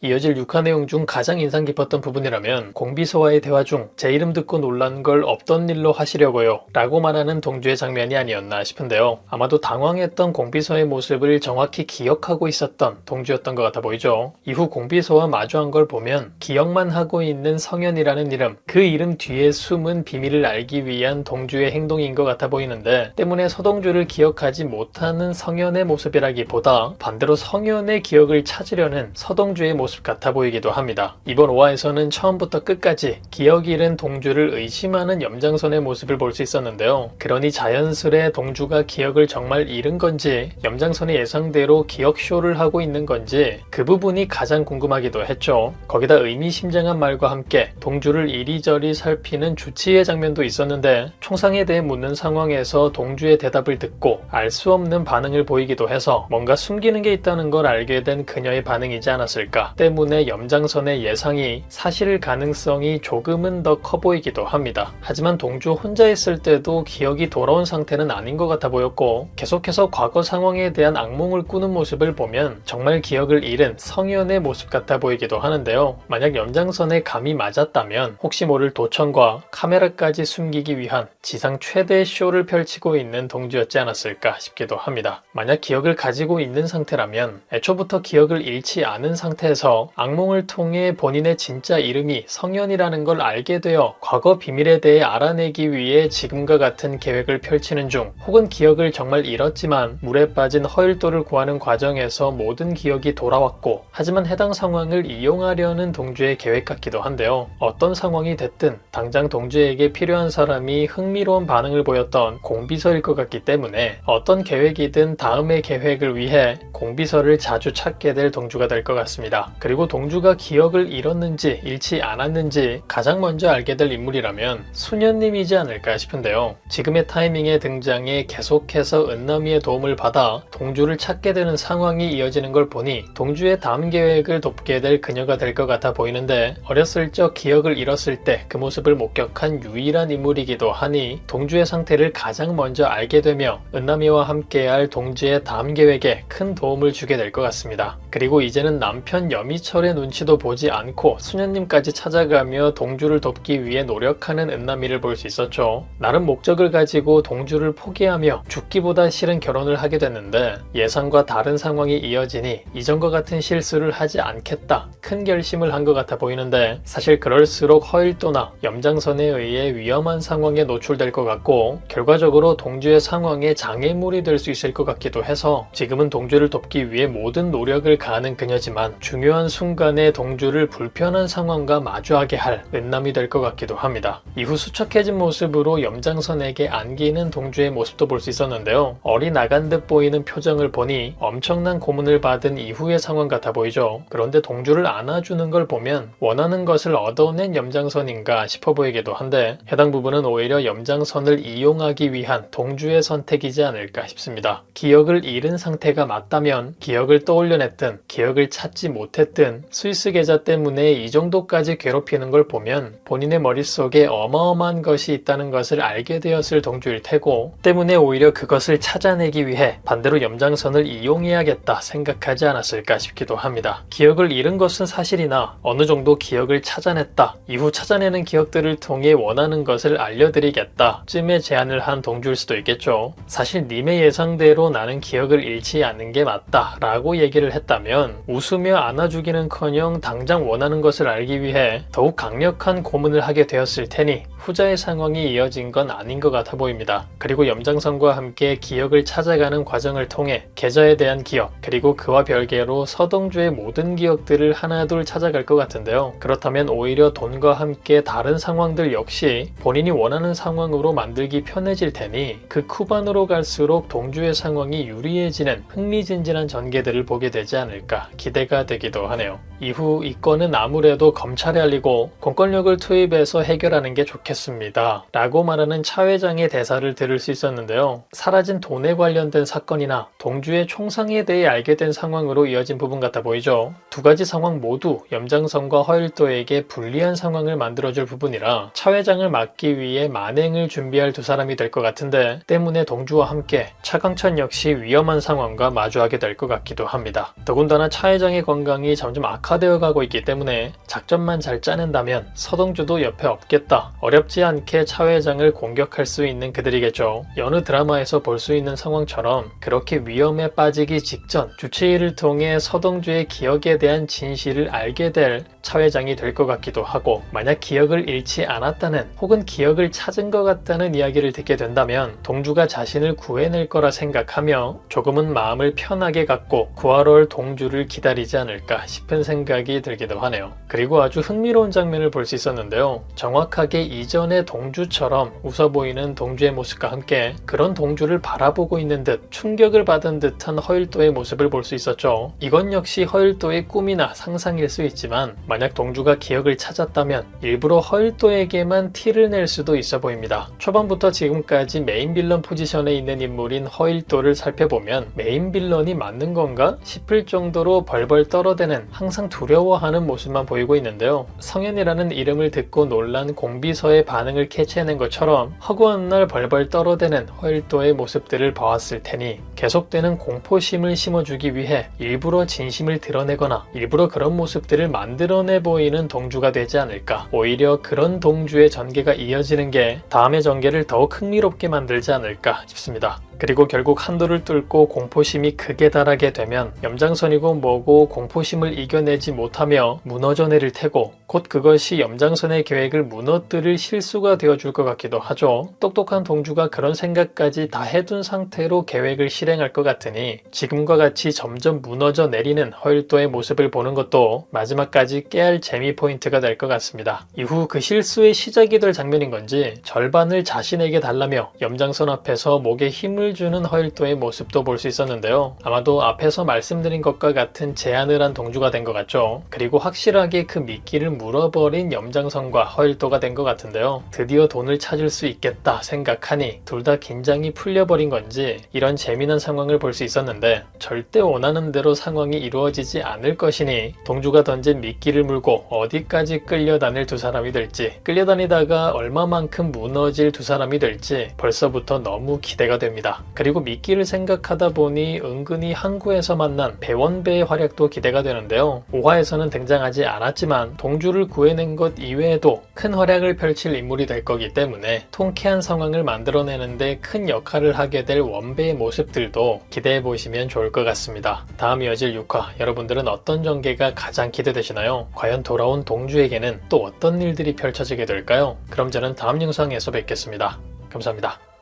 이어질 6화 내용 중 가장 인상 깊었던 부분이라면 공비서와의 대화 중 제 이름 듣고 놀란 걸 없던 일로 하시려고요 라고 말하는 동주의 장면이 아니었나 싶은데요. 아마도 당황했던 공비서의 모습을 정확히 기억하고 있었던 동주였던 것 같아 보이죠. 이후 공비서와 마주한 걸 보면 기억만 하고 있는 성현이라는 이름, 그 이름 뒤에 숨은 비밀을 알기 위한 동주의 행동인 것 같아 보이는데, 때문에 서동주를 기억하지 못하는 성현의 모습이라기보다 반대로 성현의 기억을 찾으려는 서동주의 모습 같아 보이기도 합니다. 이번 5화에서는 처음부터 끝까지 기억 잃은 동주를 의심하는 염장선의 모습을 볼 수 있었는데요. 그러니 자연스레 동주가 기억을 정말 잃은 건지, 염장선의 예상대로 기억쇼를 하고 있는 건지 그 부분이 가장 궁금하기도 했죠. 거기다 의미심장한 말과 함께 동주를 이리저리 살피는 주치의 장면도 있었는데, 총상에 대해 묻는 상황에서 동주의 대답을 듣고 알 수 없는 반응을 보이기도 해서 뭔가 숨기는 게 있다는 걸 알게 된 그녀의 반응이지 않았을까, 때문에 염장선의 예상이 사실 가능성이 조금은 더 커 보이기도 합니다. 하지만 동주 혼자 있을 때도 기억이 돌아온 상태는 아닌 것 같아 보였고, 계속해서 과거 상황에 대한 악몽을 꾸는 모습을 보면 정말 기억을 잃은 성현의 모습 같아 보이기도 하는데요. 만약 염장선의 감이 맞았다면 혹시 모를 도청과 카메라까지 숨기기 위한 지상 최대의 쇼를 펼치고 있는 동주였지 않았을까 싶기도 합니다. 만약 기억을 가지고 있는 상태라면 애초부터 기억을 잃지 않은 상태에서 악몽을 통해 본인의 진짜 이름이 성현이라는 걸 알게 되어 과거 비밀에 대해 알아내기 위해 지금과 같은 계획을 펼치는 중, 혹은 기억을 정말 잃었지만 물에 빠진 허일도를 구하는 과정에서 모든 기억이 돌아왔고, 하지만 해당 상황을 이용하려는 동주의 계획 같기도 한데요. 어떤 상황이 됐든 당장 동주에게 필요한 사람이 흥미로운 반응을 보였던 공비서일 것 같기 때문에 어떤 계획이든 다음의 계획을 위해 공비서를 자주 찾게 될 동주가 될 것 같습니다. 그리고 동주가 기억을 잃었는지 잃지 않았는지 가장 먼저 알게 될 인물이라면 수녀님이지 않을까 싶은데요. 지금의 타이밍에 등장해 계속해서 은남이의 도움을 받아 동주를 찾게 되는 상황이 이어지는 걸 보니 동주의 다음 계획을 돕게 될 그녀가 될 것 같아 보이는데, 어렸을 적 기억을 잃었을 때 그 모습을 목격한 유일한 인물이기도 하니 동주의 상태를 가장 먼저 알게 되며 은남이와 함께할 동주의 다음 계획에 큰 도움을 주게 될 것 같습니다. 그리고 이제는 남편 여미철의 눈치도 보지 않고 수녀님까지 찾아가며 동주를 돕기 위해 노력하는 은남이를 볼 수 있었죠. 나름 목적을 가지고 동주를 포기하며 죽기보다 싫은 결혼을 하게 됐는데, 예상과 다른 상황이 이어지니 이전과 같은 실수를 하지 않겠다 큰 결심을 한 것 같아 보이는데, 사실 그럴수록 허일도나 염장선에 의해 위험한 상황에 노출될 것 같고, 결과적으로 동주의 상황에 장애물이 될 수 있을 것 같기도 해서 지금은 동주를 돕기 위해 모든 노력을 가하는 그녀지만 중요한 순간에 동주를 불편한 상황과 마주하게 할 은남이 될 것 같기도 합니다. 이후 수척해진 모습으로 염장선에게 안기는 동주의 모습도 볼 수 있었는데요. 어리나간 듯 보이는 표정을 보니 엄청난 고문을 받은 이후의 상황 같아 보이죠. 그런데 동주를 안아주는 걸 보면 원하는 것을 얻어낸 염장선인가 싶어 보이기도 한데, 해당 부분은 오히려 염장선을 이용하기 위한 동주의 선택이지 않을까 싶습니다. 기억을 잃은 상태가 맞다면 기억을 떠올려냈든 기억을 찾지 못했든 스위스 계좌 때문에 이 정도까지 괴롭히는 걸 보면 본인의 머릿속에 어마어마한 것이 있다는 것을 알게 되었을 동주일 테고, 때문에 오히려 그것을 찾아내기 위해 반대로 염장선을 이용해야겠다 생각하지 않았을까 싶기도 합니다. 기억을 잃은 것은 사실이나 어느 정도 기억을 찾아냈다, 이후 찾아내는 기억들을 통해 원하는 것을 알려드리겠다 쯤에 제안을 한 동주일 수도 있겠죠. 사실 님의 예상대로 나는 기억을 잃지 않는 게 맞다 라고 얘기를 했다면 웃으며 안아주기는커녕 당장 원하는 것을 알기 위해 더욱 강력한 고문을 하게 되었을 테니 후자의 상황이 이어진 건 아닌 것 같아 보입니다. 그리고 염장선과 함께 기억을 찾아가는 과정을 통해 계좌에 대한 기억, 그리고 그와 별개로 서동주의 모든 기억들을 하나둘 찾아갈 것 같은데요. 그렇다면 오히려 돈과 함께 다른 상황들 역시 본인이 원하는 상황으로 만들기 편해질 테니 그 후반으로 갈수록 동주의 상황이 유리해지는 흥미진진한 전개들을 보게 되지 않을까 기대가 되기도 하네요. 이후 이 건은 아무래도 검찰에 알리고 공권력을 투입해서 해결하는 게 좋겠습니다 라고 말하는 차 회장의 대사를 들을 수 있었는데요. 사라진 돈에 관련된 사건이나 동주의 총상에 대해 알게 된 상황으로 이어진 부분 같아 보이죠. 두 가지 상황 모두 염장선과 허일도에게 불리한 상황을 만들어줄 부분이라 차 회장을 막기 위해 만행을 준비할 두 사람이 될 것 같은데, 때문에 동주와 함께 차강천 역시 위험한 상황과 마주하게 될 것 같기도 합니다. 더구나 더군다나 차 회장의 건강이 점점 악화되어 가고 있기 때문에 작전만 잘 짜낸다면 서동주도 옆에 없겠다. 어렵지 않게 차 회장을 공격할 수 있는 그들이겠죠. 여느 드라마에서 볼 수 있는 상황처럼 그렇게 위험에 빠지기 직전 주치의를 통해 서동주의 기억에 대한 진실을 알게 될 차 회장이 될 것 같기도 하고, 만약 기억을 잃지 않았다는 혹은 기억을 찾은 것 같다는 이야기를 듣게 된다면 동주가 자신을 구해낼 거라 생각하며 조금은 마음을 편하게 갖고 구하러 올 동주를 기다리지 않을까 싶은 생각이 들기도 하네요. 그리고 아주 흥미로운 장면을 볼 수 있었는데요. 정확하게 이전의 동주처럼 웃어 보이는 동주의 모습과 함께 그런 동주를 바라보고 있는 듯 충격을 받은 듯한 허일도의 모습을 볼 수 있었죠. 이건 역시 허일도의 꿈이나 상상일 수 있지만 만약 동주가 기억을 찾았다면 일부러 허일도에게만 티를 낼 수도 있어 보입니다. 초반부터 지금까지 메인 빌런 포지션에 있는 인물인 허일도를 살펴보면 메인 빌런이 맞는 건가 싶을 정도로 벌벌 떨어대는, 항상 두려워하는 모습만 보이고 있는데요. 성현이라는 이름을 듣고 놀란 공비서의 반응을 캐치해낸 것처럼 허구한 날 벌벌 떨어대는 허일도의 모습들을 봐왔을 테니 계속되는 공포심을 심어주기 위해 일부러 진심을 드러내거나 일부러 그런 모습들을 만들어내 보이는 동주가 되지 않을까. 오히려 그런 동주의 전개가 이어지는 게 다음의 전개를 더욱 흥미롭게 만들지 않을까 싶습니다. 그리고 결국 한도를 뚫고 공포심이 극에 달하게 되면 염장선이고 뭐고 공포심을 이겨내지 못하며 무너져 내릴 테고, 곧 그것이 염장선의 계획을 무너뜨릴 실수가 되어줄 것 같기도 하죠. 똑똑한 동주가 그런 생각까지 다 해둔 상태로 계획을 실행할 것 같으니 지금과 같이 점점 무너져 내리는 허일도의 모습을 보는 것도 마지막까지 깨알 재미 포인트가 될 것 같습니다. 이후 그 실수의 시작이 될 장면인 건지 절반을 자신에게 달라며 염장선 앞에서 목에 힘을 주는 허일도의 모습도 볼 수 있었는데요. 아마도 앞에서 말씀드린 것과 같은 제안을 한 동주가 된 것 같죠. 그리고 확실하게 그 미끼를 물어버린 염장선과 허일도가 된 것 같은데요. 드디어 돈을 찾을 수 있겠다 생각하니 둘 다 긴장이 풀려버린 건지 이런 재미난 상황을 볼 수 있었는데, 절대 원하는 대로 상황이 이루어지지 않을 것이니 동주가 던진 미끼를 물고 어디까지 끌려다닐 두 사람이 될지, 끌려다니다가 얼마만큼 무너질 두 사람이 될지 벌써부터 너무 기대가 됩니다. 그리고 미끼를 생각하다 보니 은근히 항구에서 만난 배원배의 활약도 기대가 되는데요. 5화에서는 등장하지 않았지만 동주를 구해낸 것 이외에도 큰 활약을 펼칠 인물이 될 거기 때문에 통쾌한 상황을 만들어내는데 큰 역할을 하게 될 원배의 모습들도 기대해 보시면 좋을 것 같습니다. 다음 이어질 6화 여러분들은 어떤 전개가 가장 기대되시나요? 과연 돌아온 동주에게는 또 어떤 일들이 펼쳐지게 될까요? 그럼 저는 다음 영상에서 뵙겠습니다. 감사합니다.